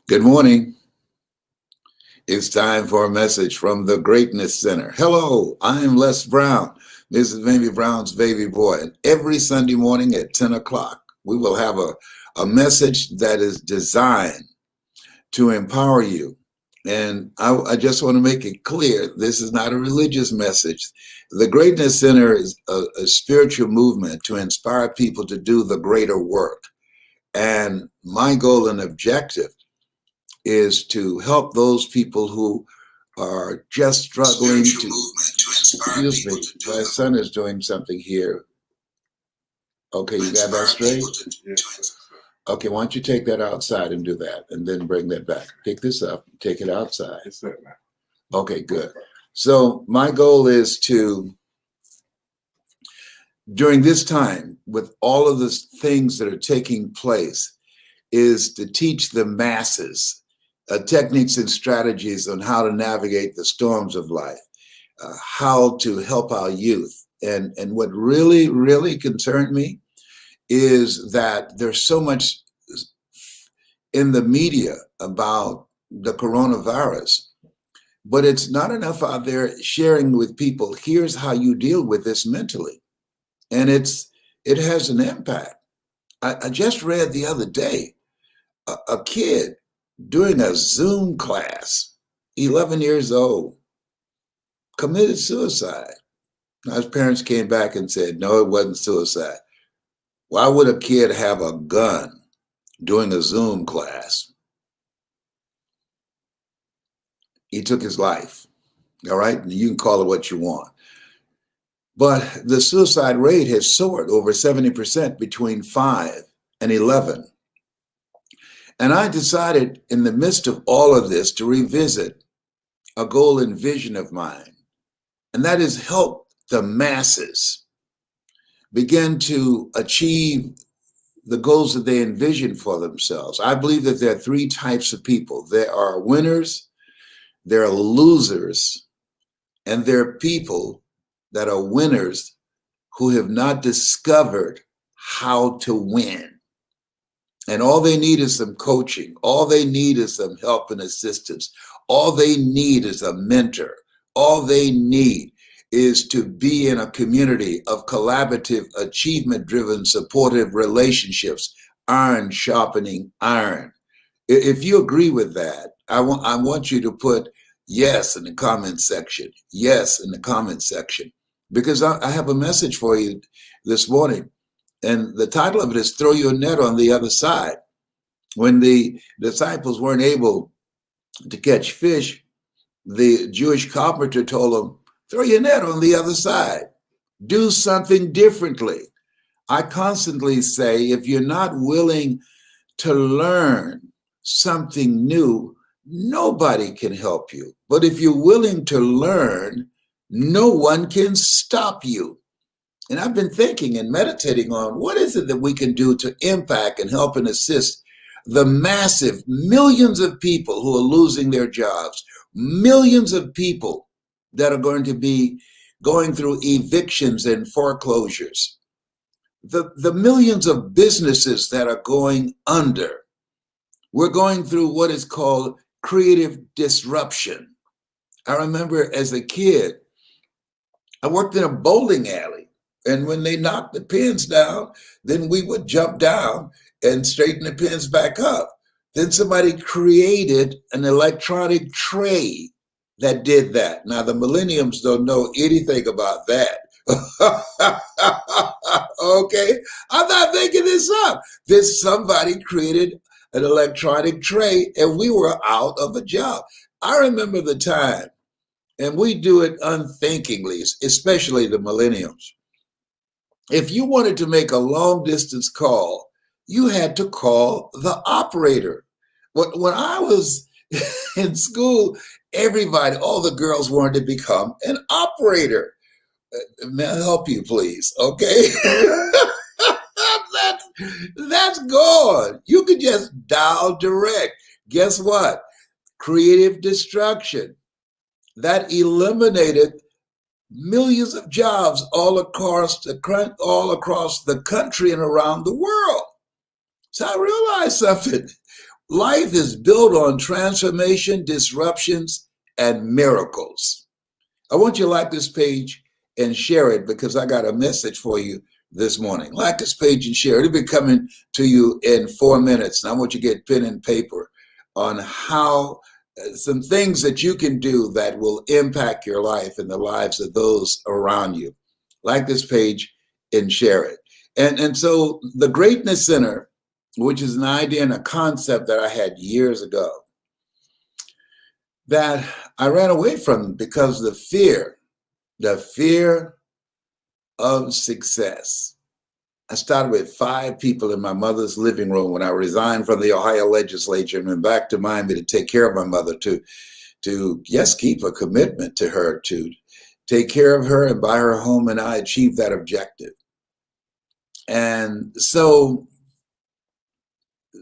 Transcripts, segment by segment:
Good morning. It's time for a message from the Greatness Center. Hello, I'm Les Brown. This is Baby Brown's baby boy. And every Sunday morning at 10 o'clock, we will have a message that is designed to empower you. And I just want to make it clear, this is not a religious message. The Greatness Center is a spiritual movement to inspire people to do the greater work. And my goal and objective is to help those people who are just struggling to, excuse me, my son is doing something here. Okay, you got that straight? Okay, why don't you take that outside and do that, and then bring that back. Pick this up, take it outside. Okay, good. So my goal is to, during this time, with all of the things that are taking place, is to teach the masses techniques and strategies on how to navigate the storms of life, how to help our youth. And what really, really concerned me is that there's so much in the media about the coronavirus, but it's not enough out there sharing with people, here's how you deal with this mentally. And it has an impact. I just read the other day, a kid doing a Zoom class, 11 years old, committed suicide. Now, his parents came back and said, no, it wasn't suicide. Why would a kid have a gun doing a Zoom class? He took his life, all right? You can call it what you want. But the suicide rate has soared over 70% between 5 and 11. And I decided in the midst of all of this to revisit a goal and vision of mine, and that is help the masses begin to achieve the goals that they envision for themselves. I believe that there are 3 types of people. There are winners, there are losers, and there are people that are winners who have not discovered how to win. And all they need is some coaching. All they need is some help and assistance. All they need is a mentor. All they need is to be in a community of collaborative, achievement-driven, supportive relationships, iron sharpening iron. If you agree with that, I want you to put yes in the comment section. Yes in the comment section. Because I have a message for you this morning. And the title of it is Throw Your Net on the Other Side. When the disciples weren't able to catch fish, the Jewish carpenter told them, throw your net on the other side. Do something differently. I constantly say, if you're not willing to learn something new, nobody can help you. But if you're willing to learn, no one can stop you. And I've been thinking and meditating on what is it that we can do to impact and help and assist the massive millions of people who are losing their jobs, millions of people that are going to be going through evictions and foreclosures, the millions of businesses that are going under. We're going through what is called creative disruption. I remember as a kid, I worked in a bowling alley. And when they knocked the pins down, then we would jump down and straighten the pins back up. Then somebody created an electronic tray that did that. Now, the millenniums don't know anything about that. Okay, I'm not making this up. Somebody created an electronic tray and we were out of a job. I remember the time, and we do it unthinkingly, especially the millennials. If you wanted to make a long distance call, you had to call the operator. When I was in school, everybody, all the girls wanted to become an operator. May I help you, please? Okay. That's gone. You could just dial direct. Guess what? Creative destruction. That eliminated millions of jobs all across the country and around the world. So I realized something. Life is built on transformation, disruptions, and miracles. I want you to like this page and share it because I got a message for you this morning. Like this page and share it. It'll be coming to you in 4 minutes. And I want you to get pen and paper on how some things that you can do that will impact your life and the lives of those around you. Like this page and share it. And so the Greatness Center, which is an idea and a concept that I had years ago, that I ran away from because the fear of success. I started with 5 people in my mother's living room when I resigned from the Ohio legislature and went back to Miami to take care of my mother, to yes, keep a commitment to her, to take care of her and buy her a home, and I achieved that objective. And so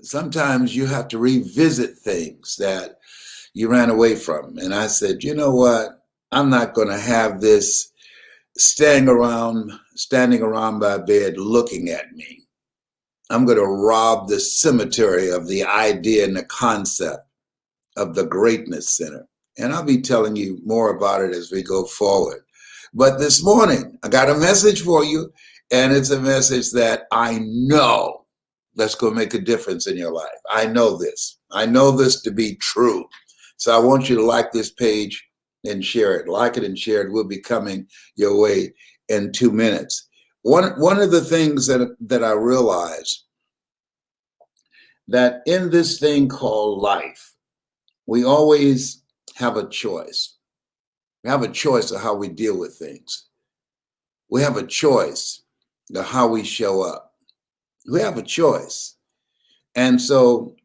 sometimes you have to revisit things that you ran away from. And I said, you know what? I'm not going to have this standing around my bed looking at me. I'm going to rob the cemetery of the idea and the concept of the Greatness Center. And I'll be telling you more about it as we go forward. But this morning, I got a message for you, and it's a message that I know that's going to make a difference in your life. I know this. I know this to be true. So I want you to like this page and share it. Like it and share it. Will be coming your way in 2 minutes. One of the things that I realized, that in this thing called life, we always have a choice. We have a choice of how we deal with things. We have a choice of how we show up. We have a choice. And so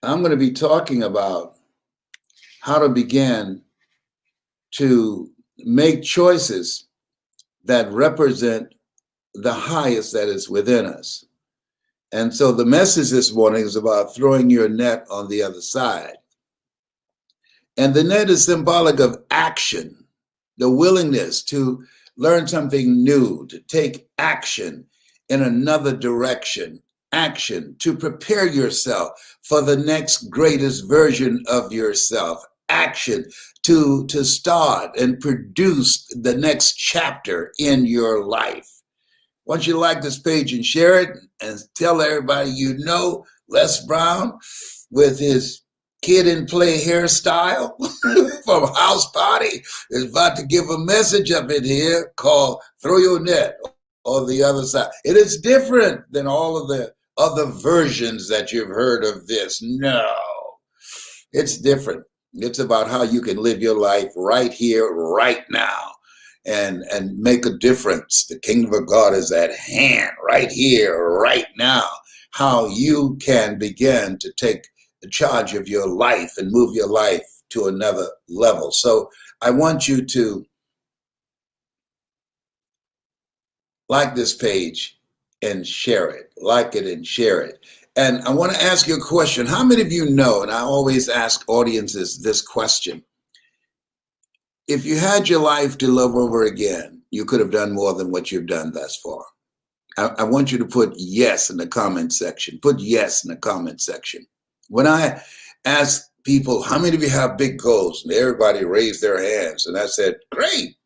I'm going to be talking about how to begin to make choices that represent the highest that is within us. And so the message this morning is about throwing your net on the other side. And the net is symbolic of action, the willingness to learn something new, to take action in another direction, action to prepare yourself for the next greatest version of yourself, action to start and produce the next chapter in your life. Once you like this page and share it and tell everybody you know, Les Brown with his kid and play hairstyle from House Party is about to give a message up in here called Throw Your Net on the Other Side. It is different than all of the other versions that you've heard of this. No, it's different. It's about how you can live your life right here, right now, and make a difference. The kingdom of God is at hand, right here, right now. How you can begin to take charge of your life and move your life to another level. So I want you to like this page and share it. Like it and share it. And I want to ask you a question. How many of you know, and I always ask audiences this question, if you had your life to live over again, you could have done more than what you've done thus far? I want you to put yes in the comment section. Put yes in the comment section. When I ask people, how many of you have big goals? And everybody raised their hands. And I said, great.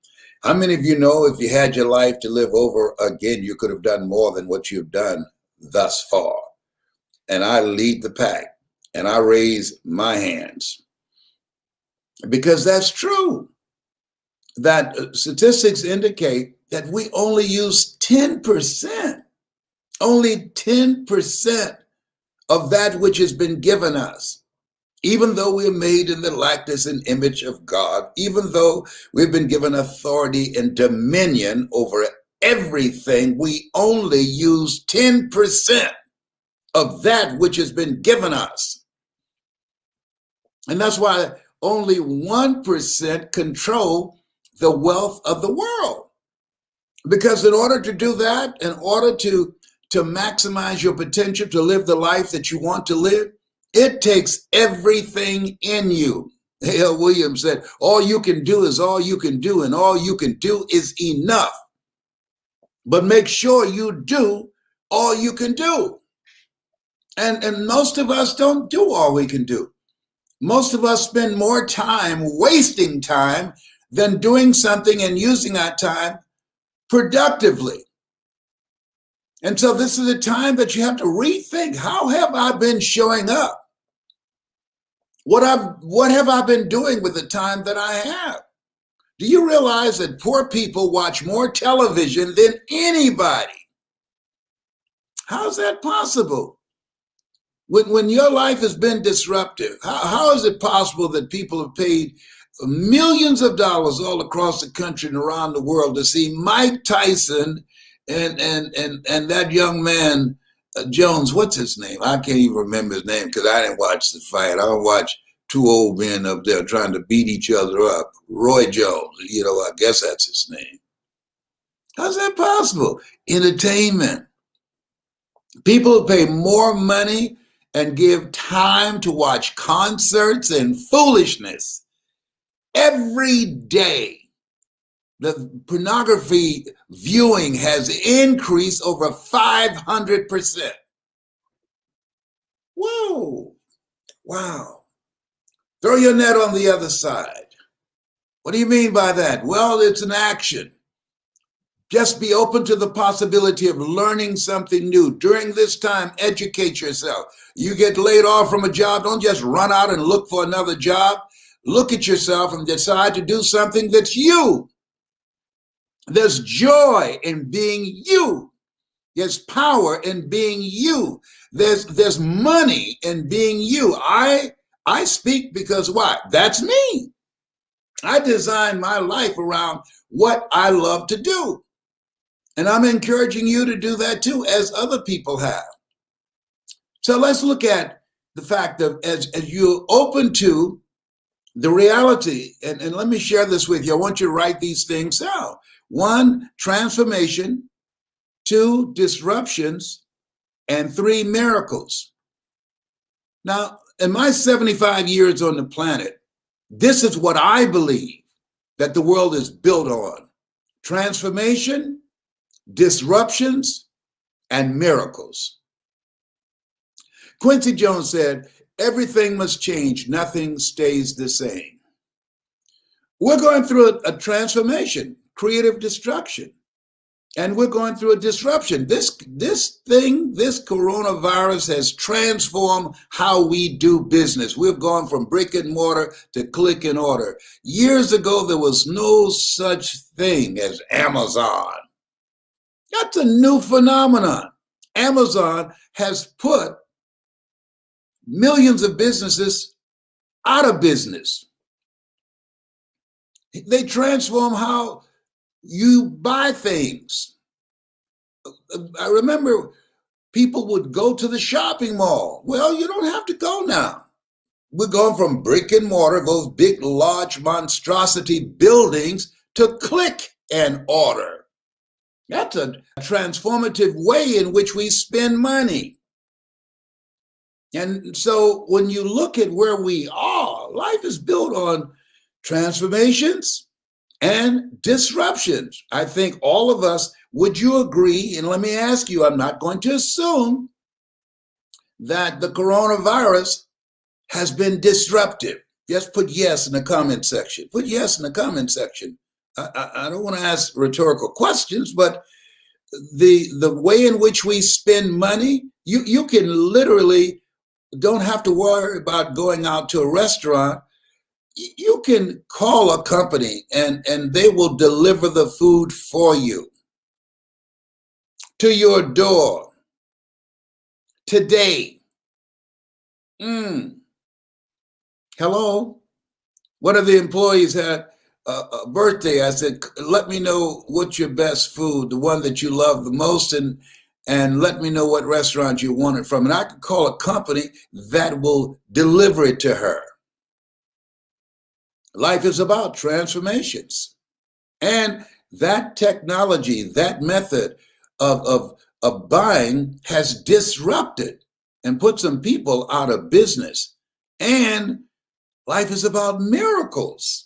How many of you know if you had your life to live over again, you could have done more than what you've done thus far? And I lead the pack and I raise my hands because that's true. That statistics indicate that we only use 10%, only 10% of that which has been given us. Even though we are made in the likeness and image of God, even though we've been given authority and dominion over everything, we only use 10% of that which has been given us. And that's why only 1% control the wealth of the world. Because in order to do that, in order to maximize your potential to live the life that you want to live, it takes everything in you. Hale Williams said, all you can do is all you can do, and all you can do is enough. But make sure you do all you can do. And most of us don't do all we can do. Most of us spend more time wasting time than doing something and using that time productively. And so this is a time that you have to rethink, how have I been showing up? What have I been doing with the time that I have? Do you realize that poor people watch more television than anybody? How's that possible? When your life has been disruptive, how is it possible that people have paid millions of dollars all across the country and around the world to see Mike Tyson and that young man, Jones, what's his name? I can't even remember his name because I didn't watch the fight. I watched two old men up there trying to beat each other up. Roy Jones, I guess that's his name. How's that possible? Entertainment. People pay more money and give time to watch concerts and foolishness every day. The pornography viewing has increased over 500%. Whoa, wow. Throw your net on the other side. What do you mean by that? Well, it's an action. Just be open to the possibility of learning something new. During this time, educate yourself. You get laid off from a job, don't just run out and look for another job. Look at yourself and decide to do something that's you. There's joy in being you. There's power in being you. There's money in being you. I speak because why? That's me. I designed my life around what I love to do. And I'm encouraging you to do that too, as other people have. So let's look at the fact of as you're open to the reality, and let me share this with you. I want you to write these things down. 1, transformation. 2, disruptions. And 3, miracles. Now, in my 75 years on the planet, this is what I believe that the world is built on. Transformation, disruptions, and miracles. Quincy Jones said, everything must change, nothing stays the same. We're going through a transformation, creative destruction, and we're going through a disruption. This coronavirus has transformed how we do business. We've gone from brick and mortar to click and order. Years ago, there was no such thing as Amazon. That's a new phenomenon. Amazon has put millions of businesses out of business. They transform how you buy things. I remember people would go to the shopping mall. Well, you don't have to go now. We're going from brick and mortar, those big, large monstrosity buildings, to click and order. That's a transformative way in which we spend money. And so when you look at where we are, life is built on transformations and disruptions. I think all of us, would you agree? And let me ask you, I'm not going to assume that the coronavirus has been disruptive. Just put yes in the comment section. Put yes in the comment section. I don't want to ask rhetorical questions, but the way in which we spend money, you can literally don't have to worry about going out to a restaurant. You can call a company and they will deliver the food for you to your door today. Hello? One of the employees had a birthday. I said, let me know what's your best food, the one that you love the most, and let me know what restaurant you want it from. And I could call a company that will deliver it to her. Life is about transformations. And that technology, that method of buying has disrupted and put some people out of business. And life is about miracles.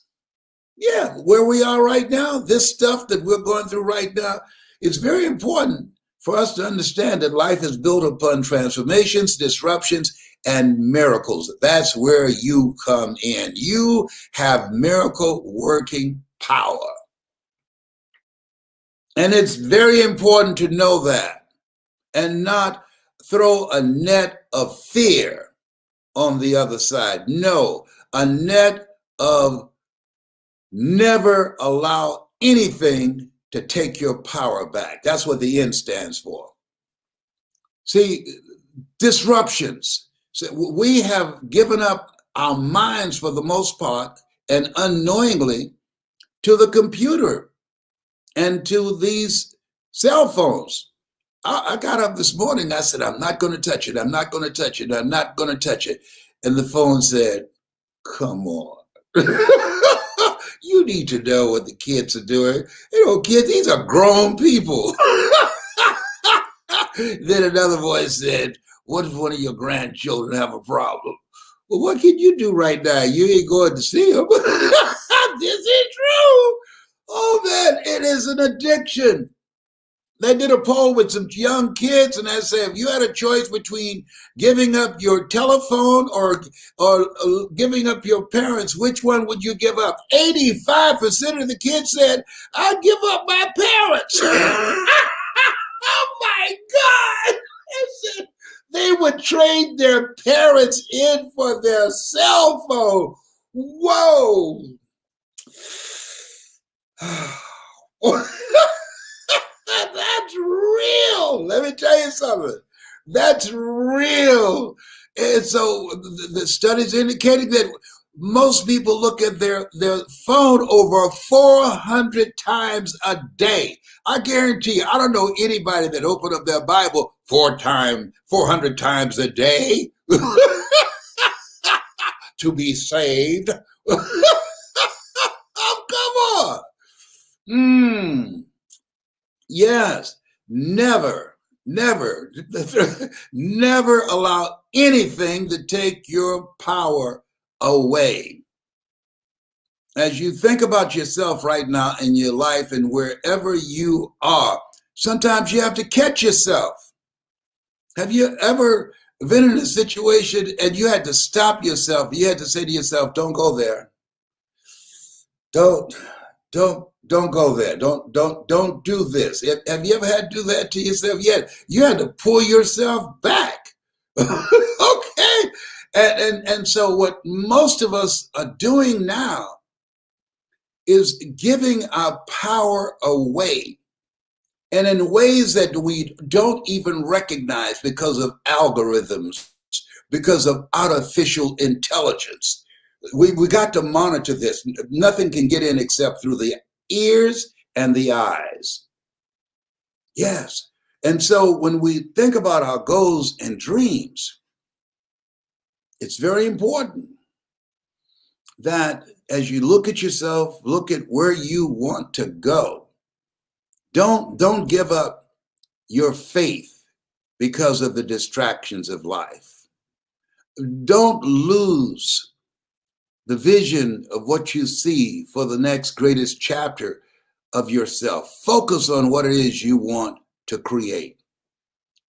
Yeah, where we are right now, this stuff that we're going through right now, it's very important for us to understand that life is built upon transformations, disruptions, and miracles. That's where you come in. You have miracle working power. And it's very important to know that and not throw a net of fear on the other side. No, a net of never allow anything to take your power back. That's what the N stands for. See, disruptions. So we have given up our minds for the most part and unknowingly to the computer and to these cell phones. I got up this morning. I said, I'm not going to touch it. I'm not going to touch it. I'm not going to touch it. And the phone said, come on. You need to know what the kids are doing. You know, kids, these are grown people. Then another voice said, what if one of your grandchildren have a problem? Well, what can you do right now? You ain't going to see them. This is true. Oh, man, it is an addiction. They did a poll with some young kids, and I said, if you had a choice between giving up your telephone or giving up your parents, which one would you give up? 85% of the kids said, I'd give up my parents. Oh, my God. They would trade their parents in for their cell phone. Whoa. That's real. Let me tell you something. That's real. And so the studies indicating that most people look at their phone over 400 times a day. I guarantee you, I don't know anybody that opened up their Bible 400 times a day to be saved. Oh, come on. Yes, never allow anything to take your power away. As you think about yourself right now in your life and wherever you are, sometimes you have to catch yourself. Have you ever been in a situation and you had to stop yourself? You had to say to yourself, don't go there. Don't go there. Don't do this. Have you ever had to do that to yourself yet? You had to pull yourself back. Okay. And so what most of us are doing now is giving our power away, and in ways that we don't even recognize because of algorithms, because of artificial intelligence. We got to monitor this. Nothing can get in except through the ears and the eyes. Yes. And so when we think about our goals and dreams, it's very important that as you look at yourself, look at where you want to go. Don't give up your faith because of the distractions of life. Don't lose the vision of what you see for the next greatest chapter of yourself. Focus on what it is you want to create.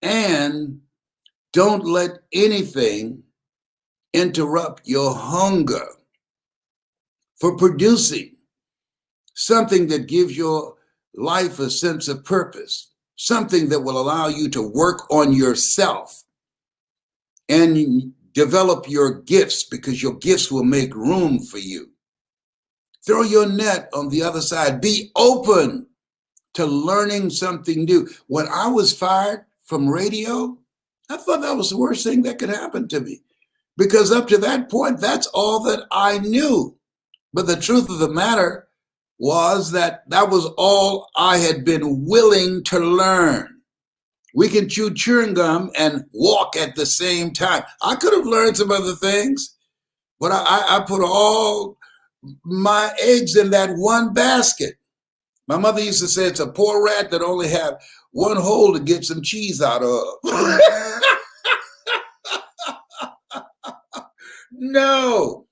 And don't let anything interrupt your hunger for producing something that gives your life a sense of purpose, something that will allow you to work on yourself and develop your gifts, because your gifts will make room for you. Throw your net on the other side. Be open to learning something new. When I was fired from radio, I thought that was the worst thing that could happen to me, because up to that point, that's all that I knew. But the truth of the matter was that was all I had been willing to learn. We can chew chewing gum and walk at the same time. I could have learned some other things, but I put all my eggs in that one basket. My mother used to say it's a poor rat that only had one hole to get some cheese out of. No.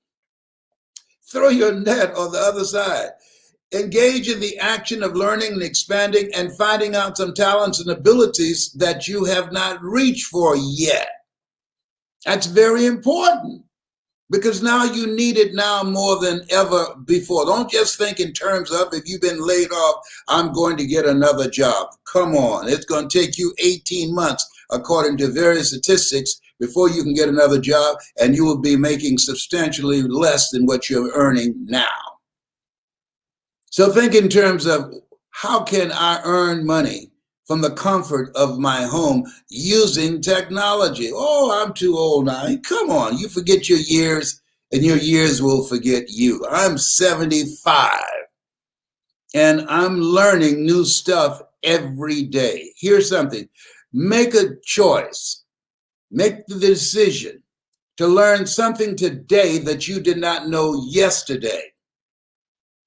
Throw your net on the other side. Engage in the action of learning and expanding and finding out some talents and abilities that you have not reached for yet. That's very important because now you need it now more than ever before. Don't just think in terms of if you've been laid off, I'm going to get another job. Come on, it's going to take you 18 months, according to various statistics, before you can get another job, and you will be making substantially less than what you're earning now. So think in terms of how can I earn money from the comfort of my home using technology? Oh, I'm too old now. Come on, you forget your years and your years will forget you. I'm 75 and I'm learning new stuff every day. Here's something. Make a choice. Make the decision to learn something today that you did not know yesterday.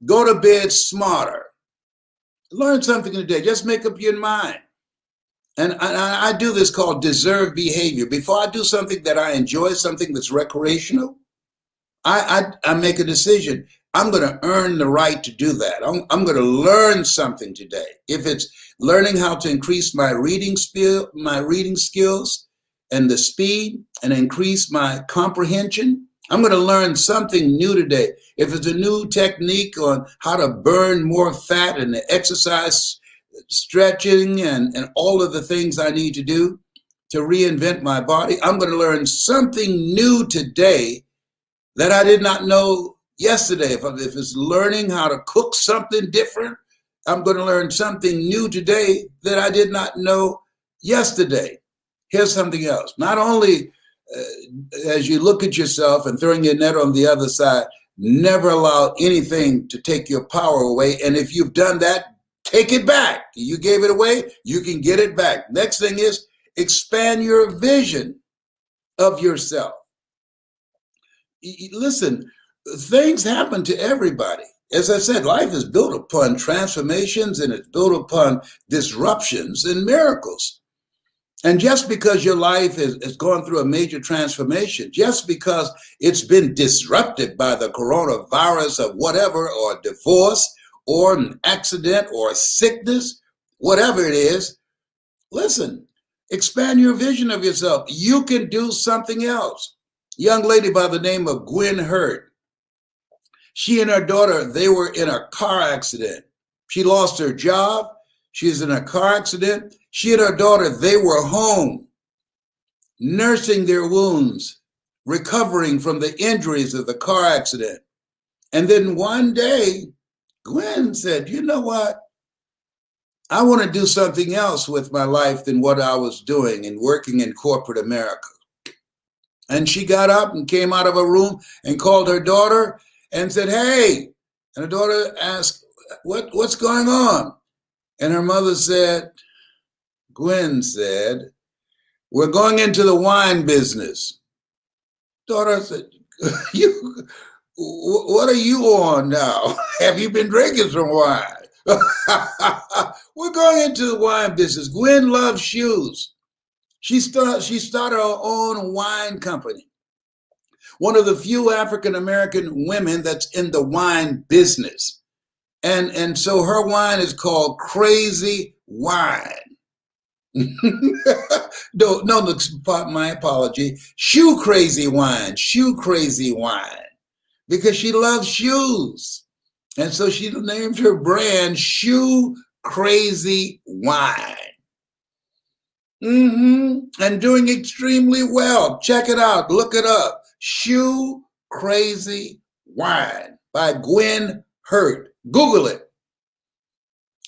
Go to bed smarter. Learn something today. Just make up your mind. And I do this called deserved behavior. Before I do something that I enjoy, something that's recreational, I make a decision. I'm going to earn the right to do that. I'm going to learn something today. If it's learning how to increase my reading skills and the speed and increase my comprehension, I'm going to learn something new today. If it's a new technique on how to burn more fat and the exercise, stretching, and all of the things I need to do to reinvent my body, I'm going to learn something new today that I did not know yesterday. If it's learning how to cook something different, I'm going to learn something new today that I did not know yesterday. Here's something else. Not only as you look at yourself and throwing your net on the other side, never allow anything to take your power away. And if you've done that, take it back. You gave it away, you can get it back. Next thing is expand your vision of yourself. Listen, things happen to everybody. As I said, life is built upon transformations and it's built upon disruptions and miracles. And just because your life has gone through a major transformation, just because it's been disrupted by the coronavirus or whatever, or divorce, or an accident, or a sickness, whatever it is, listen, expand your vision of yourself. You can do something else. A young lady by the name of Gwen Hurt, she and her daughter, they were in a car accident. She lost her job. She's in a car accident. She and her daughter, they were home, nursing their wounds, recovering from the injuries of the car accident. And then one day, Gwen said, you know what? I want to do something else with my life than what I was doing and working in corporate America. And she got up and came out of a room and called her daughter and said, hey. And her daughter asked, what's going on? And her mother said, Gwen said, we're going into the wine business. Daughter said, what are you on now? Have you been drinking some wine? We're going into the wine business. Gwen loves shoes. She started her own wine company. One of the few African-American women that's in the wine business. And so her wine is called Crazy Wine. No, my apology. Shoe Crazy Wine, Shoe Crazy Wine, because she loves shoes. And so she named her brand Shoe Crazy Wine. And doing extremely well. Check it out, look it up. Shoe Crazy Wine by Gwen Hurt. Google it.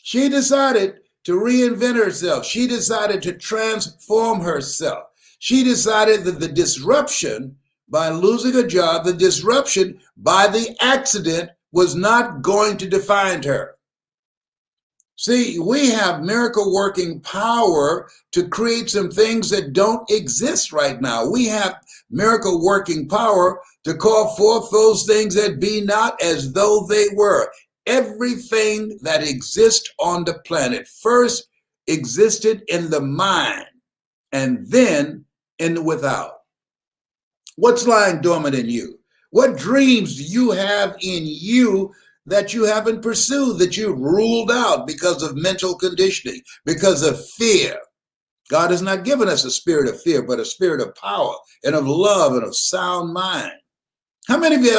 She decided to reinvent herself. She decided to transform herself. She decided that the disruption by losing a job, the disruption by the accident was not going to define her. See, we have miracle working power to create some things that don't exist right now. We have miracle working power to call forth those things that be not as though they were. Everything that exists on the planet first existed in the mind and then in the without. What's lying dormant in you? What dreams do you have in you that you haven't pursued, that you ruled out because of mental conditioning, because of fear. God has not given us a spirit of fear, but a spirit of power and of love and of sound mind. How many of you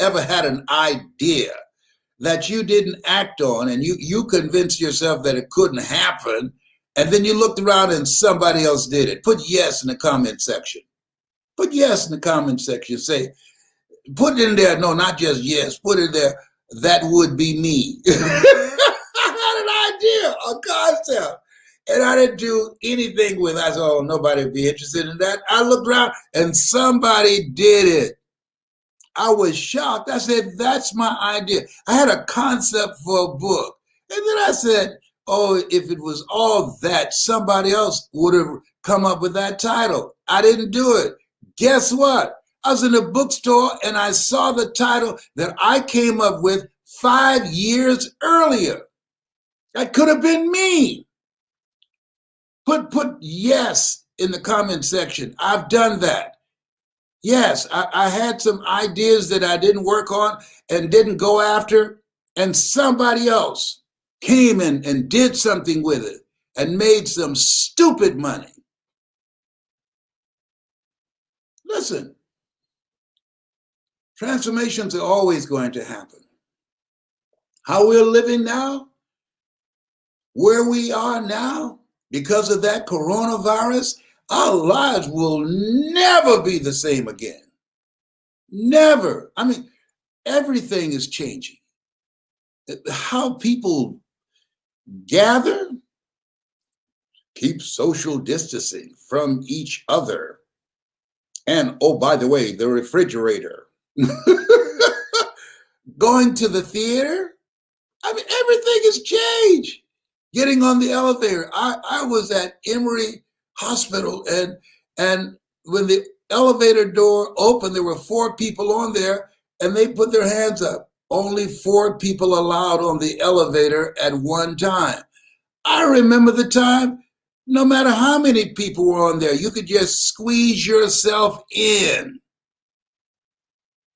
ever had an idea that you didn't act on, and you convinced yourself that it couldn't happen, and then you looked around and somebody else did it? Put yes in the comment section. Put yes in the comment section. Say, put it in there. No, not just yes. Put it there. That would be me. I had an idea, a concept, and I didn't do anything with it. I said, oh, nobody would be interested in that. I looked around and somebody did it. I was shocked. I said, that's my idea. I had a concept for a book. And then I said, oh, if it was all that, somebody else would have come up with that title. I didn't do it. Guess what? I was in a bookstore and I saw the title that I came up with 5 years earlier. That could have been me. Put yes in the comment section. I've done that. Yes, I had some ideas that I didn't work on and didn't go after, and somebody else came in and did something with it and made some stupid money. Listen, transformations are always going to happen. How we're living now, where we are now, because of that coronavirus, our lives will never be the same again. Never. I mean, everything is changing. How people gather, keep social distancing from each other. And oh, by the way, the refrigerator. Going to the theater. I mean, everything has changed. Getting on the elevator. I was at Emory Hospital, and when the elevator door opened, there were 4 people on there, and they put their hands up. Only 4 people allowed on the elevator at one time. I remember the time, no matter how many people were on there, you could just squeeze yourself in.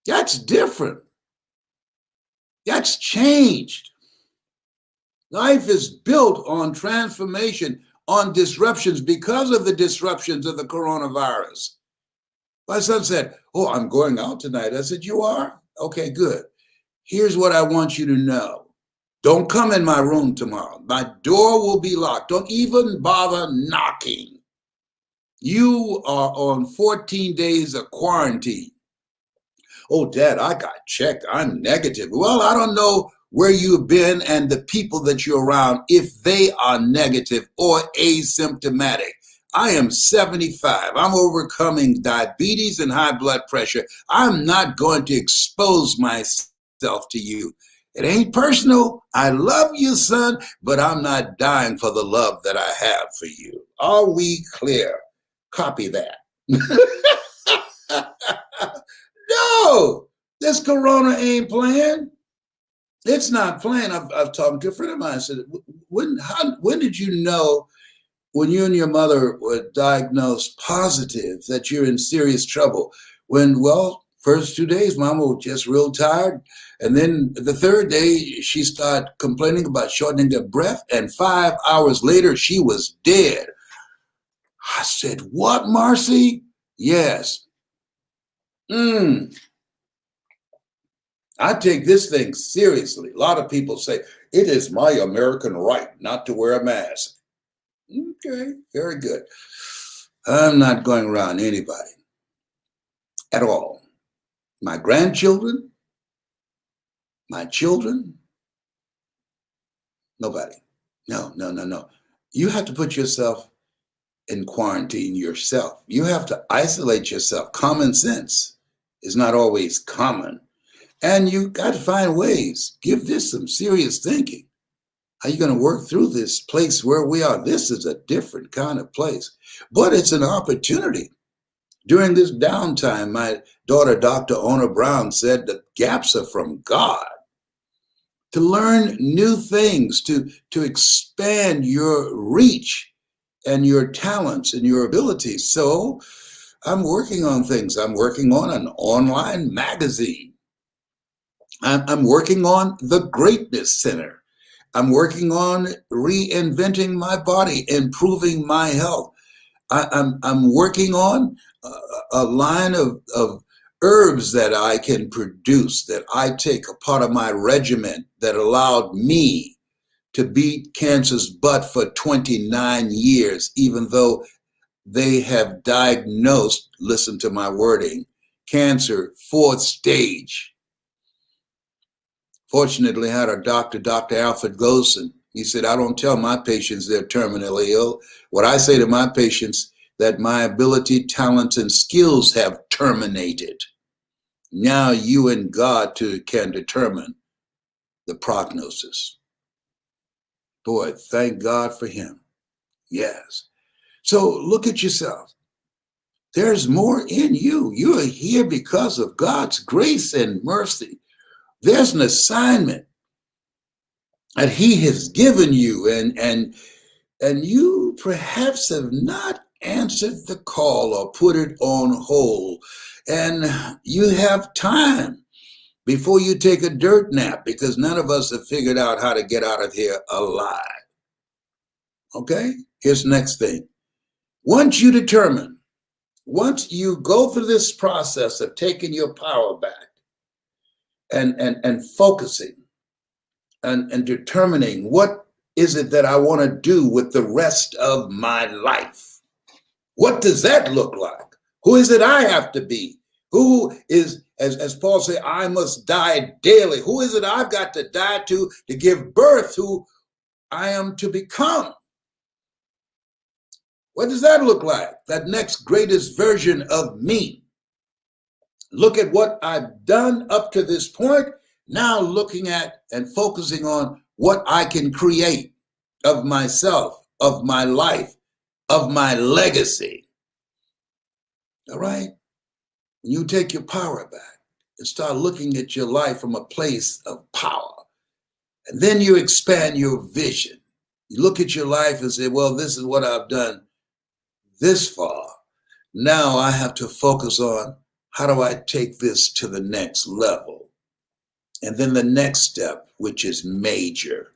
That's different. That's changed. Life is built on transformation, on disruptions because of the disruptions of the coronavirus. My son said, oh, I'm going out tonight. I said, you are? Okay, good. Here's what I want you to know. Don't come in my room tomorrow. My door will be locked. Don't even bother knocking. You are on 14 days of quarantine. Oh, Dad, I got checked. I'm negative. Well, I don't know where you've been and the people that you're around, if they are negative or asymptomatic. I am 75. I'm overcoming diabetes and high blood pressure. I'm not going to expose myself to you. It ain't personal. I love you, son, but I'm not dying for the love that I have for you. Are we clear? Copy that. No, this corona ain't playing. It's not playing. I've talked to a friend of mine. I said, when did you know, when you and your mother were diagnosed positive, that you're in serious trouble? When, well, first 2 days, Mama was just real tired. And then the 3rd day, she started complaining about shortening of breath. And 5 hours later, she was dead. I said, what, Marcy? Yes. I take this thing seriously. A lot of people say, it is my American right not to wear a mask. Okay, very good. I'm not going around anybody at all. My grandchildren, my children, nobody. No. You have to put yourself in quarantine yourself. You have to isolate yourself. Common sense is not always common. And you got to find ways. Give this some serious thinking. How are you going to work through this place where we are? This is a different kind of place, but it's an opportunity. During this downtime, my daughter, Dr. Ona Brown, said that gaps are from God. To learn new things, to expand your reach and your talents and your abilities. So I'm working on things. I'm working on an online magazine. I'm working on the Greatness Center. I'm working on reinventing my body, improving my health. I'm working on a line of herbs that I can produce, that I take a part of my regimen that allowed me to beat cancer's butt for 29 years, even though they have diagnosed, listen to my wording, cancer fourth stage. Fortunately, I had a doctor, Dr. Alfred Golson. He said, I don't tell my patients they're terminally ill. What I say to my patients, that my ability, talents, and skills have terminated. Now you and God can determine the prognosis. Boy, thank God for him. Yes. So look at yourself. There's more in you. You are here because of God's grace and mercy. There's an assignment that he has given you, and you perhaps have not answered the call or put it on hold. And you have time before you take a dirt nap, because none of us have figured out how to get out of here alive. Okay? Here's the next thing. Once you determine, once you go through this process of taking your power back and focusing and determining what is it that I want to do with the rest of my life? What does that look like? Who is it I have to be? Who is, as Paul said, I must die daily. Who is it I've got to die to give birth to I am to become? What does that look like? That next greatest version of me. Look at what I've done up to this point. Now looking at and focusing on what I can create of myself, of my life, of my legacy. All right? You take your power back and start looking at your life from a place of power. And then you expand your vision. You look at your life and say, well, this is what I've done this far. Now I have to focus on how do I take this to the next level? And then the next step, which is major.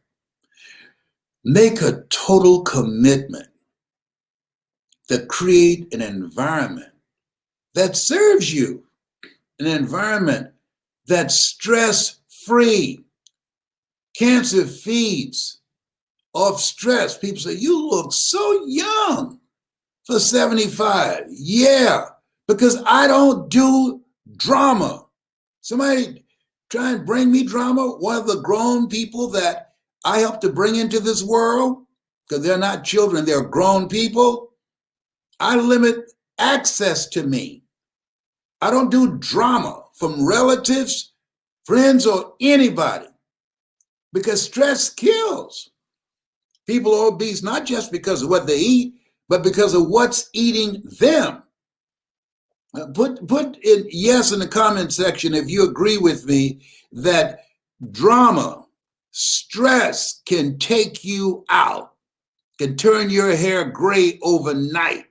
Make a total commitment to create an environment that serves you, an environment that's stress-free. Cancer feeds off stress. People say, you look so young for 75. Yeah, because I don't do drama. Somebody try and bring me drama. One of the grown people that I help to bring into this world, because they're not children, they're grown people. I limit access to me. I don't do drama from relatives, friends, or anybody, because stress kills. People are obese not just because of what they eat, but because of what's eating them. Put in yes in the comment section if you agree with me that drama, stress can take you out, can turn your hair gray overnight.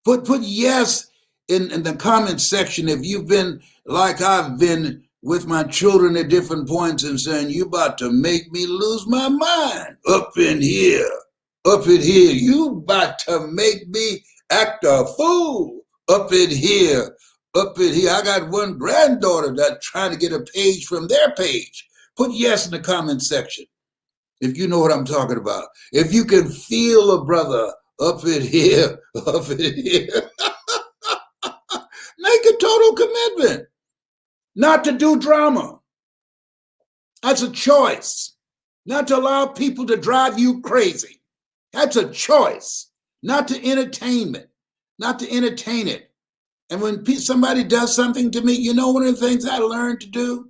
Put yes in the comment section if you've been like I've been with my children at different points and saying, you about to make me lose my mind up in here, you about to make me act a fool up in here. I got one granddaughter that's trying to get a page from their page. Put yes in the comment section if you know what I'm talking about. If you can feel a brother up in here, make a total commitment not to do drama. That's a choice. Not to allow people to drive you crazy. That's a choice. Not to entertain it. And when somebody does something to me, you know one of the things I learned to do?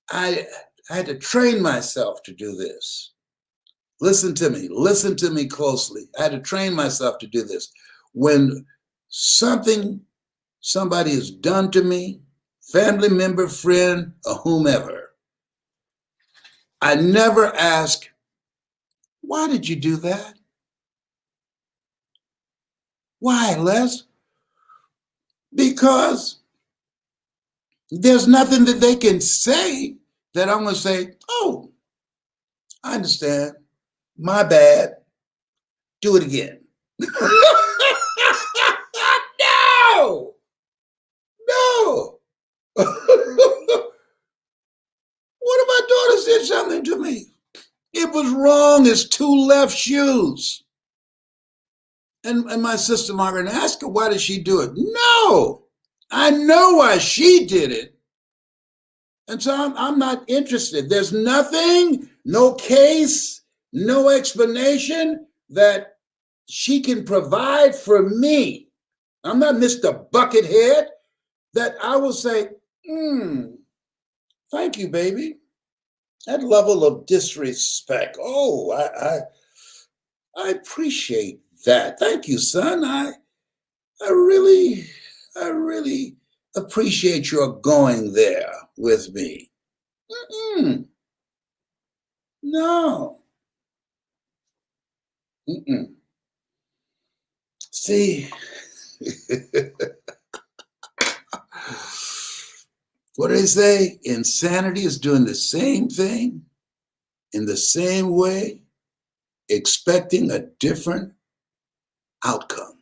I had to train myself to do this. Listen to me closely. I had to train myself to do this. When somebody has done to me, family member, friend, or whomever, I never ask, why did you do that? Why, Les? Because There's nothing that they can say that I'm going to say, oh, I understand. My bad. Do it again. No, no. What if my daughter said something to me? It was wrong as two left shoes. And my sister Margaret asked her, why did she do it? No, I know why she did it. And so I'm not interested. There's nothing, no case, no explanation that she can provide for me. I'm not Mr. Buckethead that I will say, thank you, baby. That level of disrespect. Oh, I appreciate that. Thank you, son. I really appreciate your going there with me. No. See, what do they say? Insanity is doing the same thing in the same way, expecting a different outcome.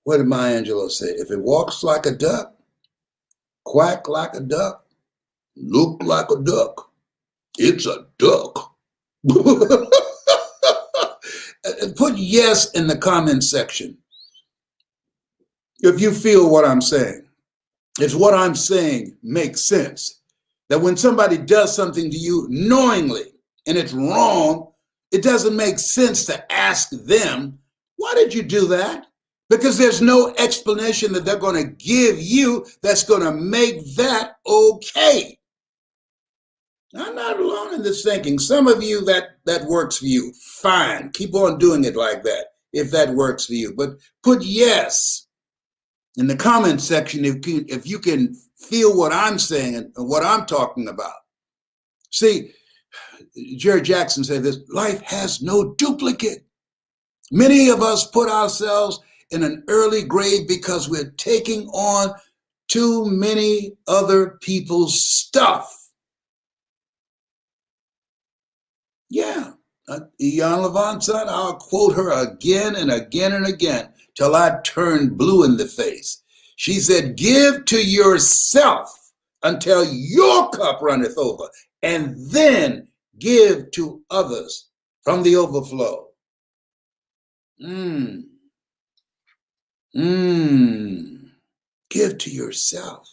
What did Maya Angelou say? If it walks like a duck, quack like a duck, look like a duck, it's a duck. And put yes in the comment section if you feel what I'm saying. If what I'm saying makes sense. That when somebody does something to you knowingly and it's wrong, it doesn't make sense to ask them, why did you do that? Because there's no explanation that they're going to give you that's going to make that okay. I'm not alone in this thinking. Some of you, that works for you. Fine. Keep on doing it like that if that works for you. But put yes in the comment section if you can feel what I'm saying and what I'm talking about. See, Jerry Jackson said this, life has no duplicate. Many of us put ourselves in an early grave because we're taking on too many other people's stuff. Yeah, Ian Levant said, I'll quote her again and again and again till I turned blue in the face. She said, give to yourself until your cup runneth over, and then give to others from the overflow. Give to yourself.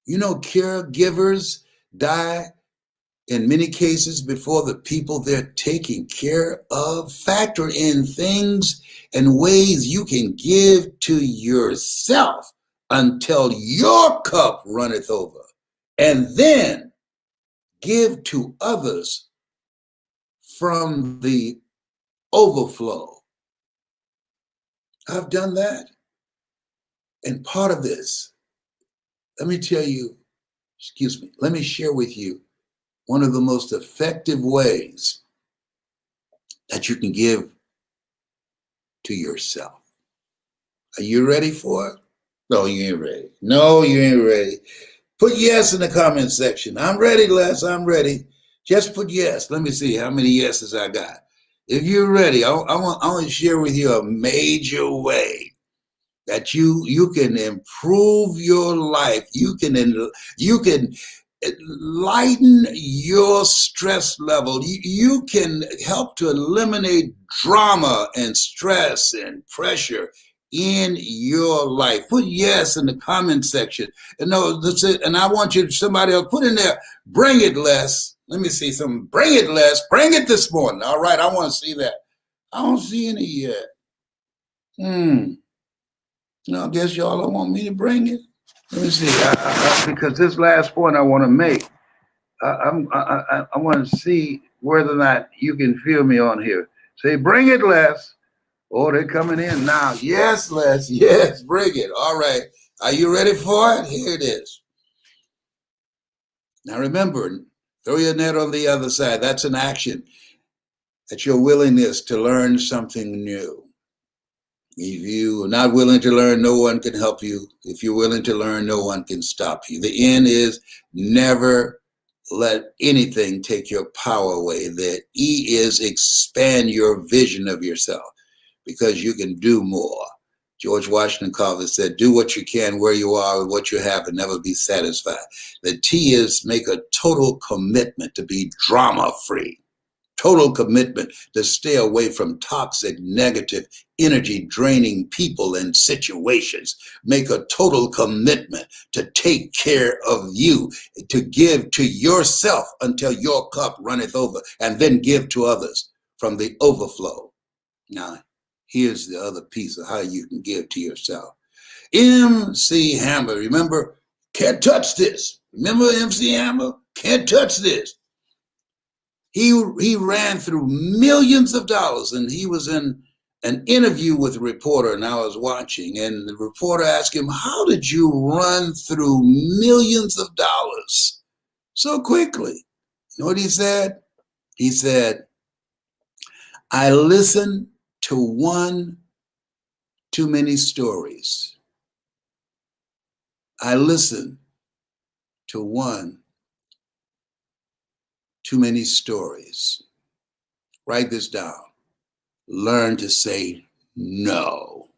You know, caregivers die in many cases before the people they're taking care of. Factor in things and ways you can give to yourself until your cup runneth over, and then give to others from the overflow. I've done that. And part of this, let me share with you one of the most effective ways that you can give to yourself. Are you ready for it? No, you ain't ready. No, you ain't ready. Put yes in the comment section. I'm ready, Les. I'm ready. Just put yes. Let me see how many yeses I got. If you're ready, I want to share with you a major way that you can improve your life. You can lighten your stress level. You can help to eliminate drama and stress and pressure in your life. Put yes in the comment section. And no, that's it. And I want somebody else put in there, bring it, Les. Let me see something. Bring it, Les. Bring it this morning. All right, I want to see that. I don't see any yet. No, I guess y'all don't want me to bring it. Let me see, because this last point I want to make, I want to see whether or not you can feel me on here. Say, bring it, Les. Oh, they're coming in now. Yes, Les. Yes, bring it. All right. Are you ready for it? Here it is. Now remember, throw your net on the other side. That's an action. That's your willingness to learn something new. If you are not willing to learn, no one can help you. If you're willing to learn, no one can stop you. The N is never let anything take your power away. The E is expand your vision of yourself because you can do more. George Washington Carver said, do what you can where you are with what you have and never be satisfied. The T is make a total commitment to be drama-free. Total commitment to stay away from toxic, negative, energy draining people and situations. Make a total commitment to take care of you, to give to yourself until your cup runneth over, and then give to others from the overflow. Now, here's the other piece of how you can give to yourself. MC Hammer, remember, can't touch this. Remember MC Hammer? Can't touch this. He ran through millions of dollars, and he was in an interview with a reporter, and I was watching, and the reporter asked him, how did you run through millions of dollars so quickly? You know what he said? He said, I listened to one too many stories. I listened to one too many stories. Write this down. Learn to say no.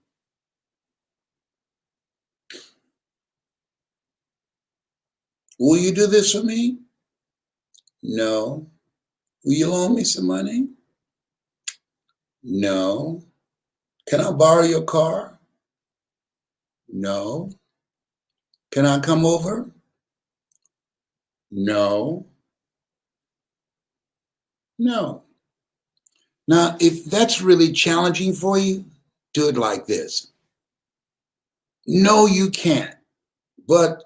Will you do this for me? No. Will you loan me some money? No. Can I borrow your car? No. Can I come over? No. No. Now, if that's really challenging for you, do it like this. No, you can't. But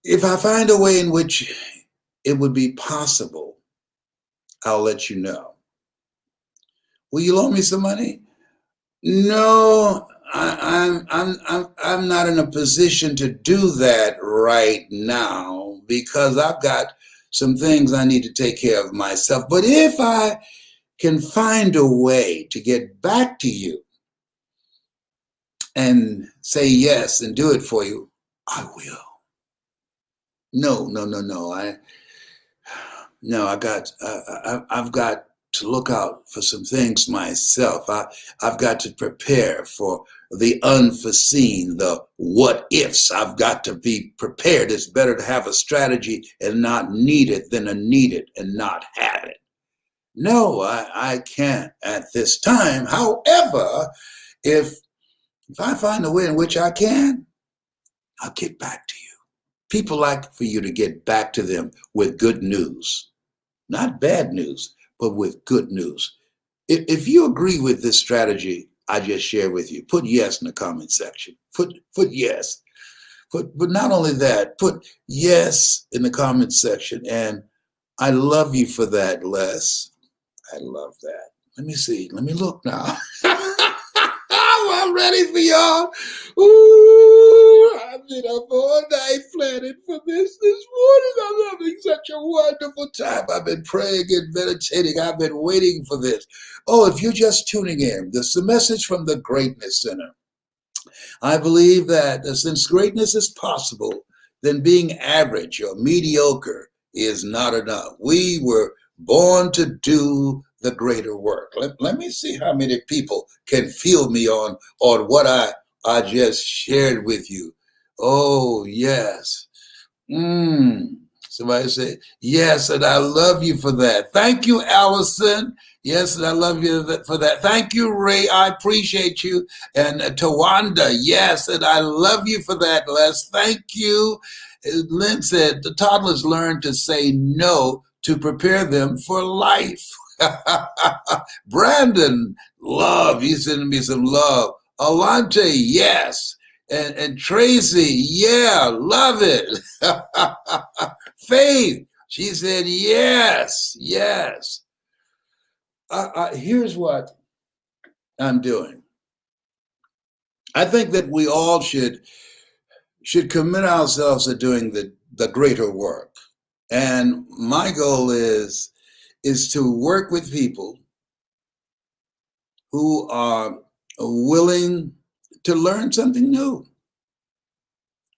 if I find a way in which it would be possible, I'll let you know. Will you loan me some money? No, I'm not in a position to do that right now because I've got some things I need to take care of myself. But if I can find a way to get back to you and say yes and do it for you, I will. No. I've got to look out for some things myself. I've got to prepare for the unforeseen, the what ifs. I've got to be prepared. It's better to have a strategy and not need it than to need it and not have it. No, I can't at this time. However, if I find a way in which I can, I'll get back to you. People like for you to get back to them with good news, not bad news, but with good news. If you agree with this strategy I just shared with you, put yes in the comment section. Put yes. But not only that, put yes in the comment section. And I love you for that, Les. I love that. Let me see. Let me look now. I'm ready for y'all. Ooh, I've been up all night planning for this morning. I'm having such a wonderful time. I've been praying and meditating. I've been waiting for this. Oh, if you're just tuning in, this is a message from the Greatness Center. I believe that since greatness is possible, then being average or mediocre is not enough. We were born to do the greater work. Let me see how many people can feel me on what I just shared with you. Oh, yes. Somebody say, yes, and I love you for that. Thank you, Allison. Yes, and I love you for that. Thank you, Ray. I appreciate you. And Tawanda, yes, and I love you for that, Les. Thank you. Lynn said, the toddlers learn to say no to prepare them for life. Brandon, love. He's sending me some love. Alante, yes. And Tracy, yeah, love it. Faith, she said, yes. Here's what I'm doing. I think that we all should commit ourselves to doing the greater work. And my goal is to work with people who are willing to learn something new,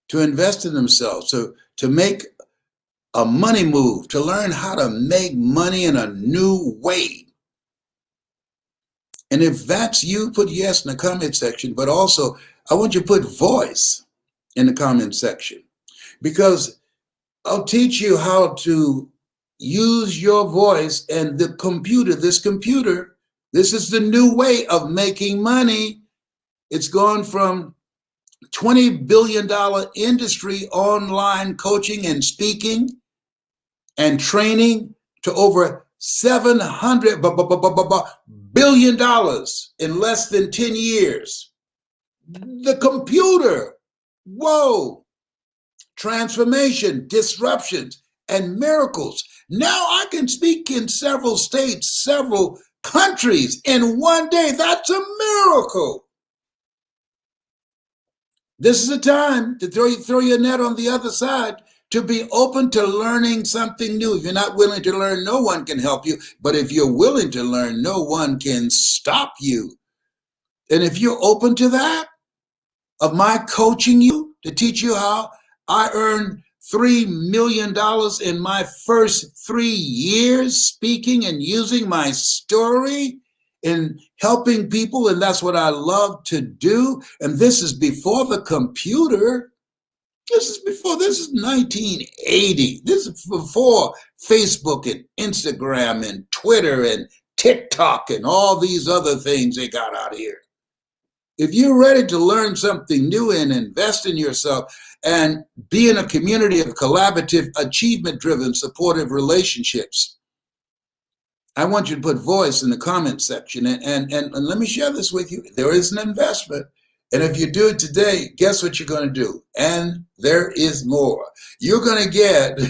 to invest in themselves, to make a money move, to learn how to make money in a new way. And if that's you, put yes in the comment section, but also I want you to put voice in the comment section, because I'll teach you how to use your voice and the computer. This is the new way of making money. It's gone from $20 billion industry, online coaching and speaking and training, to over $700 billion in less than 10 years. The computer, whoa, transformation, disruptions, and miracles. Now I can speak in several states, several countries in one day. That's a miracle. This is a time to throw your net on the other side, to be open to learning something new. If you're not willing to learn, no one can help you. But if you're willing to learn, no one can stop you. And if you're open to that, of my coaching you to teach you how I earned $3 million in my first 3 years speaking and using my story in helping people, and that's what I love to do. And this is before the computer. This is 1980. This is before Facebook and Instagram and Twitter and TikTok and all these other things they got out here. If you're ready to learn something new and invest in yourself and be in a community of collaborative, achievement-driven, supportive relationships, I want you to put voice in the comment section. And let me share this with you. There is an investment. And if you do it today, guess what you're going to do? And there is more. You're going to get,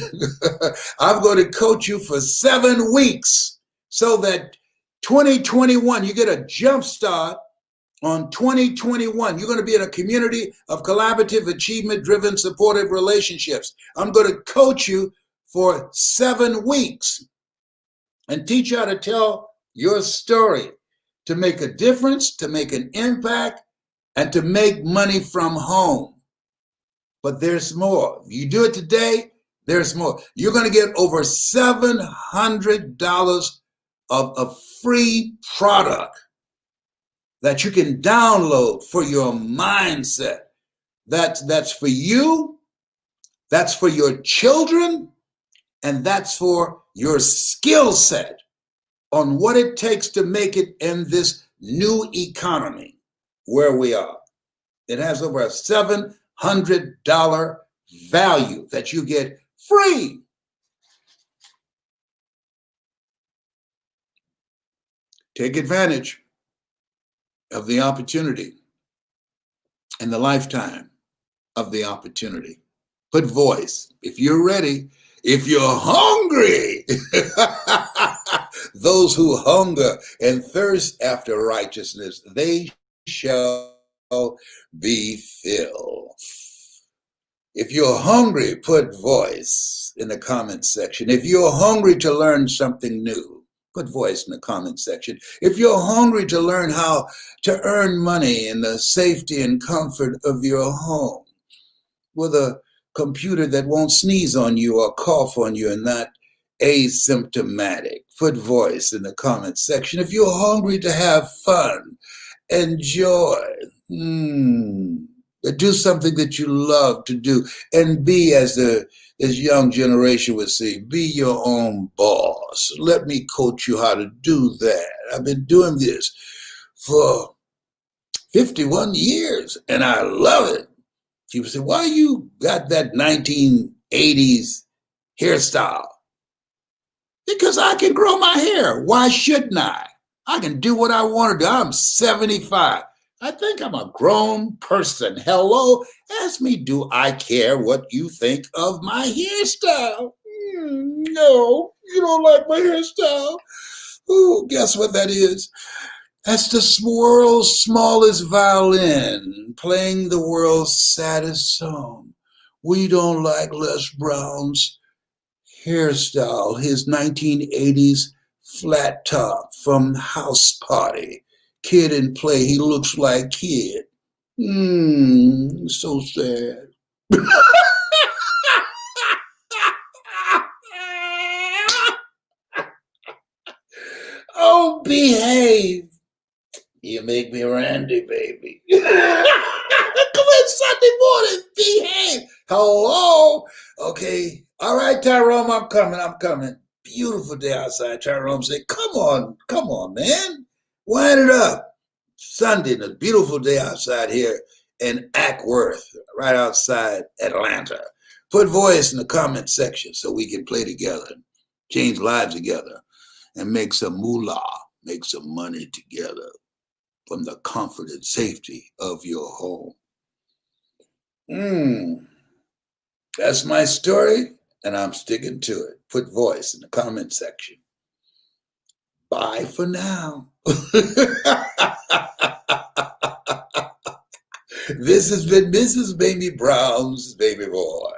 I'm going to coach you for 7 weeks so that 2021, you get a jump start on 2021. You're going to be in a community of collaborative, achievement-driven, supportive relationships. I'm going to coach you for 7 weeks and teach you how to tell your story, to make a difference, to make an impact, and to make money from home. But there's more. If you do it today, there's more. You're going to get over $700 of a free product that you can download for your mindset. That's for you, that's for your children, and that's for your skill set on what it takes to make it in this new economy where we are. It has over a $700 value that you get free. Take advantage of the opportunity and the lifetime of the opportunity. Put voice. If you're ready, if you're hungry, those who hunger and thirst after righteousness, they shall be filled. If you're hungry, put voice in the comment section. If you're hungry to learn something new, put voice in the comment section. If you're hungry to learn how to earn money in the safety and comfort of your home with a computer that won't sneeze on you or cough on you and not asymptomatic, put voice in the comment section. If you're hungry to have fun, enjoy, do something that you love to do, and be, as this young generation would say, be your own boss. Let me coach you how to do that. I've been doing this for 51 years and I love it. People say, why you got that 1980s hairstyle? Because I can grow my hair. Why shouldn't I? I can do what I want to do. I'm 75. I think I'm a grown person. Hello? Ask me, do I care what you think of my hairstyle? No, you don't like my hairstyle. Ooh, guess what that is? That's the world's smallest violin playing the world's saddest song. We don't like Les Brown's hairstyle, his 1980s flat top from House Party. Kid in play, he looks like kid. So sad. Oh, behave. You make me randy, baby. Come on, Sunday morning, behave. Hello. Okay. All right, Tyrone, I'm coming. Beautiful day outside. Tyrone said, come on, man. Wind it up. Sunday, a beautiful day outside here in Ackworth, right outside Atlanta. Put voice in the comment section so we can play together, change lives together, and make some moolah, make some money together from the comfort and safety of your home. That's my story, and I'm sticking to it. Put voice in the comment section. Bye for now. This has been Mrs. Baby Brown's Baby Boy.